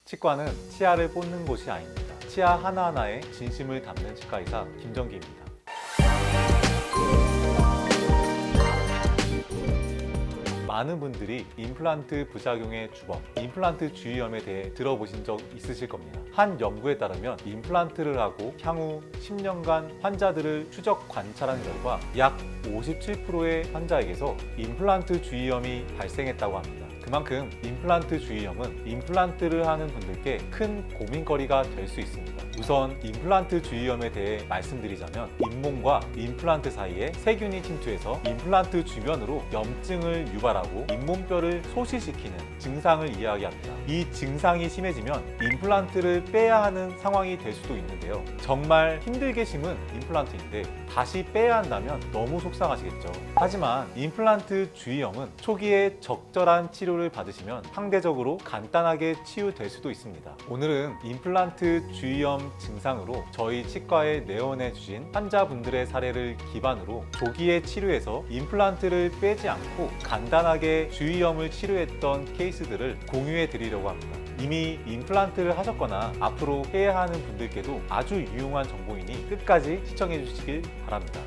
치과는 치아를 뽑는 곳이 아닙니다. 치아 하나하나에 진심을 담는 치과의사 김정기입니다. 많은 분들이 임플란트 부작용의 주범, 임플란트 주의염에 대해 들어보신 적 있으실 겁니다. 한 연구에 따르면 임플란트를 하고 향후 10년간 환자들을 추적 관찰한 결과 약 57%의 환자에게서 임플란트 주의염이 발생했다고 합니다. 그만큼 임플란트 주의염은 임플란트를 하는 분들께 큰 고민거리가 될 수 있습니다. 우선 임플란트 주의염에 대해 말씀드리자면 잇몸과 임플란트 사이에 세균이 침투해서 임플란트 주변으로 염증을 유발하고 잇몸뼈를 소실시키는 증상을 이야기합니다. 이 증상이 심해지면 임플란트를 빼야 하는 상황이 될 수도 있는데요. 정말 힘들게 심은 임플란트인데 다시 빼야 한다면 너무 속상하시겠죠. 하지만 임플란트 주의염은 초기에 적절한 치료를 받으시면 상대적으로 간단하게 치유될 수도 있습니다. 오늘은 임플란트 주의염 증상으로 저희 치과에 내원해 주신 환자분들의 사례를 기반으로 조기에 치료해서 임플란트를 빼지 않고 간단하게 주의염을 치료했던 케이스들을 공유해 드리려고 합니다. 이미 임플란트를 하셨거나 앞으로 해야 하는 분들께도 아주 유용한 정보이니 끝까지 시청해 주시길 바랍니다.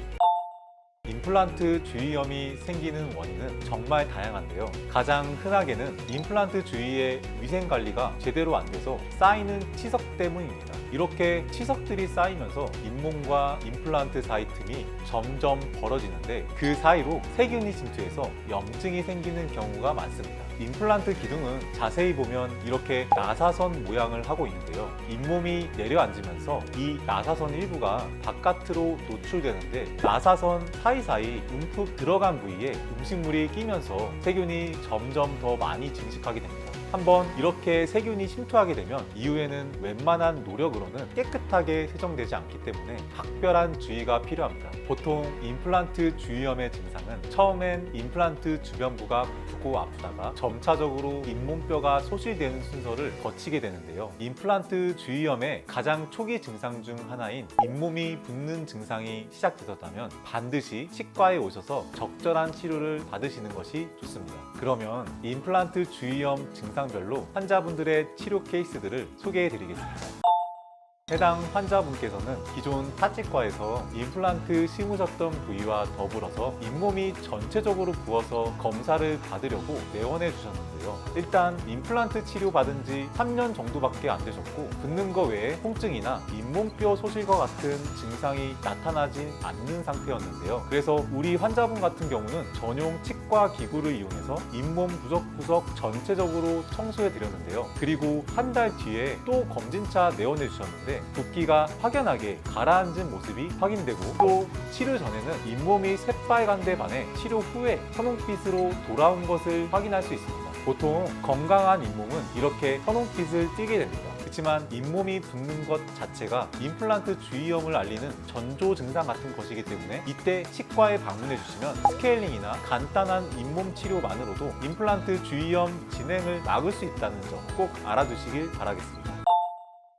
임플란트 주의염이 생기는 원인은 정말 다양한데요. 가장 흔하게는 임플란트 주위의 위생관리가 제대로 안 돼서 쌓이는 치석 때문입니다. 이렇게 치석들이 쌓이면서 잇몸과 임플란트 사이 틈이 점점 벌어지는데 그 사이로 세균이 침투해서 염증이 생기는 경우가 많습니다. 임플란트 기둥은 자세히 보면 이렇게 나사선 모양을 하고 있는데요. 잇몸이 내려앉으면서 이 나사선 일부가 바깥으로 노출되는데 나사선 사이사이 움푹 들어간 부위에 음식물이 끼면서 세균이 점점 더 많이 증식하게 됩니다. 한번 이렇게 세균이 침투하게 되면 이후에는 웬만한 노력으로는 깨끗하게 세정되지 않기 때문에 각별한 주의가 필요합니다. 보통 임플란트 주의염의 증상은 처음엔 임플란트 주변부가 부고 아프다가 점차적으로 잇몸뼈가 소실되는 순서를 거치게 되는데요. 임플란트 주의염의 가장 초기 증상 중 하나인 잇몸이 붓는 증상이 시작되었다면 반드시 치과에 오셔서 적절한 치료를 받으시는 것이 좋습니다. 그러면 임플란트 주의염 증상별로 환자분들의 치료 케이스들을 소개해 드리겠습니다. 해당 환자분께서는 기존 타치과에서 임플란트 심으셨던 부위와 더불어서 잇몸이 전체적으로 부어서 검사를 받으려고 내원해 주셨는데요. 일단 임플란트 치료 받은 지 3년 정도밖에 안 되셨고 붓는 거 외에 통증이나 잇몸뼈 소실과 같은 증상이 나타나진 않는 상태였는데요. 그래서 우리 환자분 같은 경우는 전용 치과 기구를 이용해서 잇몸 구석구석 전체적으로 청소해 드렸는데요. 그리고 한 달 뒤에 또 검진차 내원해 주셨는데 붓기가 확연하게 가라앉은 모습이 확인되고 또 치료 전에는 잇몸이 새빨간데 반해 치료 후에 선홍빛으로 돌아온 것을 확인할 수 있습니다. 보통 건강한 잇몸은 이렇게 선홍빛을 띠게 됩니다. 그렇지만 잇몸이 붓는 것 자체가 임플란트 주의염을 알리는 전조 증상 같은 것이기 때문에 이때 치과에 방문해 주시면 스케일링이나 간단한 잇몸 치료만으로도 임플란트 주의염 진행을 막을 수 있다는 점 꼭 알아두시길 바라겠습니다.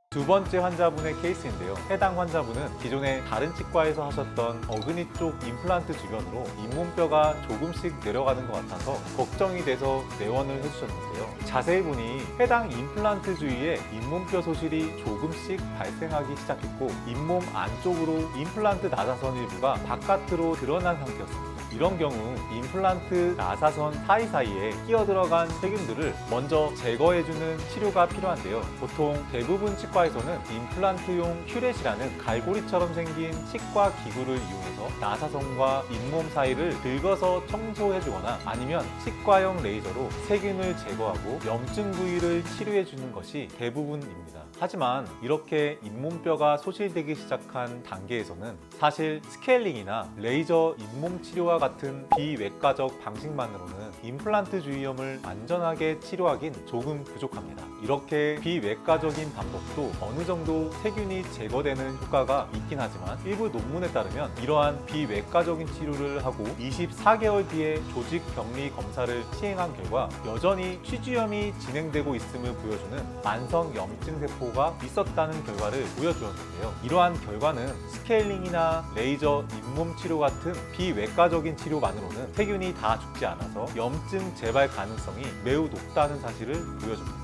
두 번째 환자분의 케이스인데요. 해당 환자분은 기존에 다른 치과에서 하셨던 어금니 쪽 임플란트 주변으로 잇몸뼈가 조금씩 내려가는 것 같아서 걱정이 돼서 내원을 해주셨는데요. 자세히 보니 해당 임플란트 주위에 잇몸뼈 소실이 조금씩 발생하기 시작했고 잇몸 안쪽으로 임플란트 나사선 일부가 바깥으로 드러난 상태였습니다. 이런 경우 임플란트 나사선 사이사이에 끼어들어간 세균들을 먼저 제거해주는 치료가 필요한데요. 보통 대부분 치과에서는 임플란트용 큐렛이라는 갈고리처럼 생긴 치과 기구를 이용해서 나사선과 잇몸 사이를 긁어서 청소해주거나 아니면 치과용 레이저로 세균을 제거하고 염증 부위를 치료해주는 것이 대부분입니다. 하지만 이렇게 잇몸뼈가 소실되기 시작한 단계에서는 사실 스케일링이나 레이저 잇몸 치료와 같은 비외과적 방식만으로는 임플란트 주의염을 안전하게 치료하긴 조금 부족합니다. 이렇게 비외과적인 방법도 어느 정도 세균이 제거되는 효과가 있긴 하지만 일부 논문에 따르면 이러한 비외과적인 치료를 하고 24개월 뒤에 조직 병리 검사를 시행한 결과 여전히 취주염이 진행되고 있음을 보여주는 만성 염증 세포가 있었다는 결과를 보여주었는데요. 이러한 결과는 스케일링이나 레이저 잇몸 치료 같은 비외과적인 치료만으로는 세균이 다 죽지 않아서 염증 재발 가능성이 매우 높다는 사실을 보여줍니다.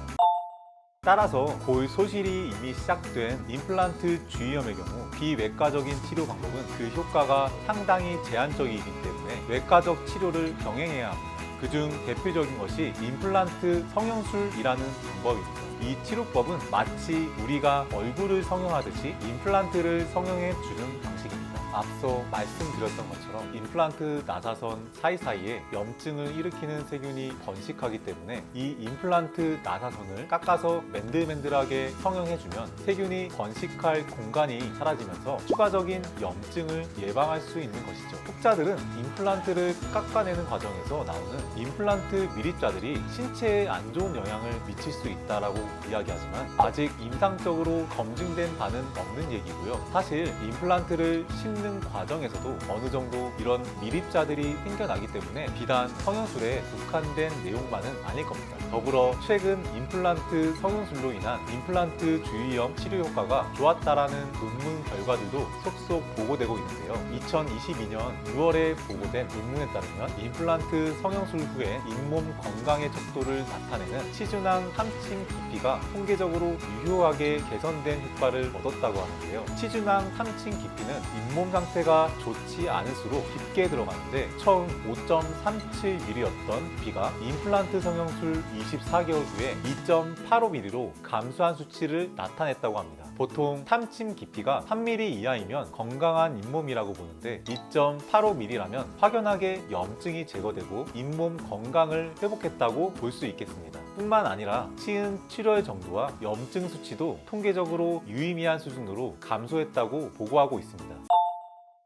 따라서 골 소실이 이미 시작된 임플란트 주위염의 경우 비외과적인 치료 방법은 그 효과가 상당히 제한적이기 때문에 외과적 치료를 병행해야 합니다. 그중 대표적인 것이 임플란트 성형술이라는 방법입니다. 이 치료법은 마치 우리가 얼굴을 성형하듯이 임플란트를 성형해 주는 방식입니다. 앞서 말씀드렸던 것처럼 임플란트 나사선 사이사이에 염증을 일으키는 세균이 번식하기 때문에 이 임플란트 나사선을 깎아서 맨들맨들하게 성형해주면 세균이 번식할 공간이 사라지면서 추가적인 염증을 예방할 수 있는 것이죠. 혹자들은 임플란트를 깎아내는 과정에서 나오는 임플란트 미립자들이 신체에 안 좋은 영향을 미칠 수 있다고 이야기하지만 아직 임상적으로 검증된 바는 없는 얘기고요. 사실 임플란트를 심는 과정에서도 어느 정도 이런 미립자들이 생겨나기 때문에 비단 성형술에 국한된 내용만은 아닐 겁니다. 더불어 최근 임플란트 성형술로 인한 임플란트 주위염 치료 효과가 좋았다라는 논문 결과들도 속속 보고되고 있는데요. 2022년 6월에 보고된 논문에 따르면 임플란트 성형술 후에 잇몸 건강의 척도를 나타내는 치준항 삼침 깊이가 통계적으로 유효하게 개선된 효과를 얻었다고 하는데요. 치준항 삼침 깊이는 잇몸 상태가 좋지 않을수록 깊게 들어가는데 처음 5.37mm였던 깊이가 임플란트 성형술 24개월 후에 2.85mm로 감소한 수치를 나타냈다고 합니다. 보통 삼침 깊이가 3mm 이하이면 건강한 잇몸이라고 보는데 2.85mm라면 확연하게 염증이 제거되고 잇몸 건강을 회복했다고 볼 수 있겠습니다. 뿐만 아니라 치은 출혈 정도와 염증 수치도 통계적으로 유의미한 수준으로 감소했다고 보고하고 있습니다.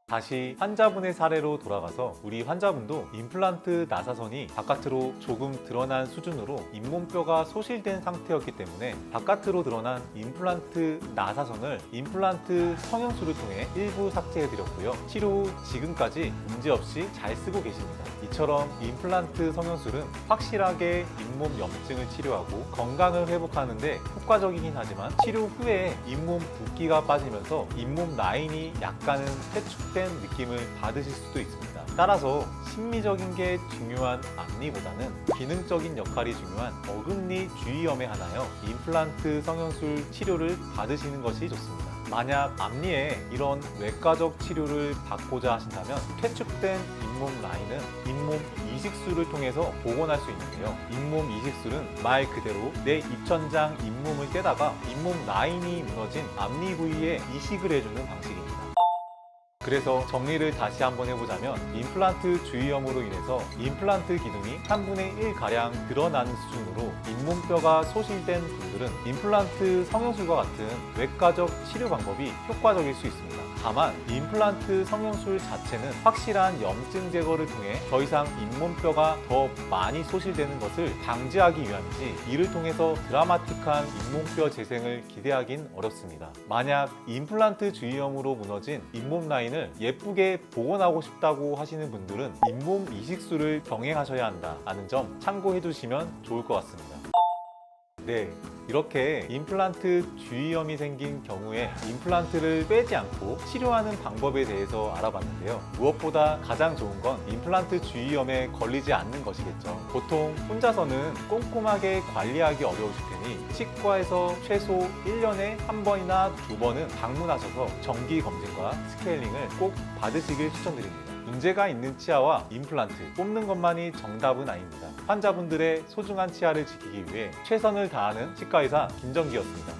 다시 환자분의 사례로 돌아가서 우리 환자분도 임플란트 나사선이 바깥으로 조금 드러난 수준으로 잇몸뼈가 소실된 상태였기 때문에 바깥으로 드러난 임플란트 나사선을 임플란트 성형술을 통해 일부 삭제해드렸고요. 치료 후 지금까지 문제없이 잘 쓰고 계십니다. 이처럼 임플란트 성형술은 확실하게 잇몸 염증을 치료하고 건강을 회복하는 데 효과적이긴 하지만 치료 후에 잇몸 붓기가 빠지면서 잇몸 라인이 약간은 퇴축된 느낌을 받으실 수도 있습니다. 따라서 심미적인 게 중요한 앞니보다는 기능적인 역할이 중요한 어금니 주위염에 한하여 임플란트 성형술 치료를 받으시는 것이 좋습니다. 만약 앞니에 이런 외과적 치료를 받고자 하신다면 퇴축된 잇몸 라인은 잇몸 이식술을 통해서 복원할 수 있는데요. 잇몸 이식술은 말 그대로 내 입천장 잇몸을 떼다가 잇몸 라인이 무너진 앞니 부위에 이식을 해주는 방식입니다. 그래서 정리를 다시 한번 해보자면 임플란트 주위염으로 인해서 임플란트 기둥이 3분의 1가량 드러나는 수준으로 잇몸뼈가 소실된 분들은 임플란트 성형술과 같은 외과적 치료 방법이 효과적일 수 있습니다. 다만 임플란트 성형술 자체는 확실한 염증 제거를 통해 더 이상 잇몸뼈가 더 많이 소실되는 것을 방지하기 위함이지 이를 통해서 드라마틱한 잇몸뼈 재생을 기대하긴 어렵습니다. 만약 임플란트 주위염으로 무너진 잇몸 라인을 예쁘게 복원하고 싶다고 하시는 분들은 잇몸 이식술을 병행하셔야 한다는 점 참고해 두시면 좋을 것 같습니다. 네, 이렇게 임플란트 주위염이 생긴 경우에 임플란트를 빼지 않고 치료하는 방법에 대해서 알아봤는데요. 무엇보다 가장 좋은 건 임플란트 주위염에 걸리지 않는 것이겠죠. 보통 혼자서는 꼼꼼하게 관리하기 어려우실 테니 치과에서 최소 1년에 한 번이나 2번은 방문하셔서 정기 검진과 스케일링을 꼭 받으시길 추천드립니다. 문제가 있는 치아와 임플란트 뽑는 것만이 정답은 아닙니다. 환자분들의 소중한 치아를 지키기 위해 최선을 다하는 치과의사 김정기였습니다.